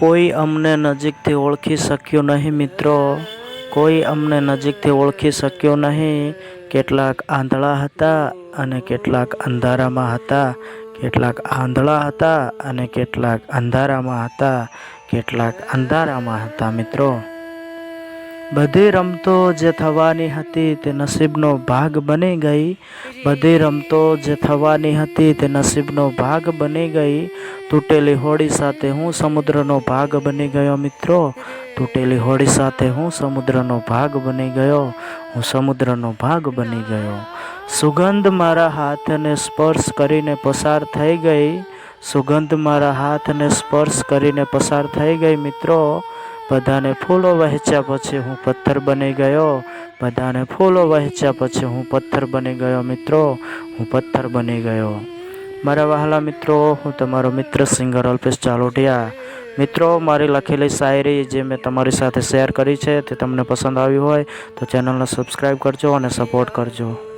કોઈ અમને નજીકથી ઓળખી શક્યું નહીં મિત્રો, કોઈ અમને નજીકથી ઓળખી શક્યો નહીં. કેટલાક આંધળા હતા અને કેટલાક અંધારામાં હતા, કેટલાક આંધળા હતા અને કેટલાક અંધારામાં હતા, કેટલાક અંધારામાં હતા મિત્રો. બધી રમતો જે થવાની હતી તે નસીબનો ભાગ બની ગઈ. બધી રમતો જે થવાની હતી તે નસીબનો ભાગ બની ગઈ. તૂટેલી હોડી સાથે હું સમુદ્રનો ભાગ બની ગયો મિત્રો. તૂટેલી હોડી સાથે હું સમુદ્રનો ભાગ બની ગયો. હું સમુદ્રનો ભાગ બની ગયો. સુગંધ મારા હાથને સ્પર્શ કરીને પસાર થઈ ગઈ. સુગંધ મારા હાથને સ્પર્શ કરીને પસાર થઈ ગઈ મિત્રો. બધાને ફૂલો વહેંચ્યા પછી હું પથ્થર બની ગયો. બધાને ફૂલો વહેંચ્યા પછી હું પથ્થર બની ગયો મિત્રો. હું પથ્થર બની ગયો. મારા વહાલા મિત્રો, હું તમારો મિત્ર સિંગર અલ્પેશ ચાલોટિયા. મિત્રો, મારી લખેલી શાયરી જે મેં તમારી સાથે શેર કરી છે તે તમને પસંદ આવી હોય તો ચેનલને સબસ્ક્રાઈબ કરજો અને સપોર્ટ કરજો.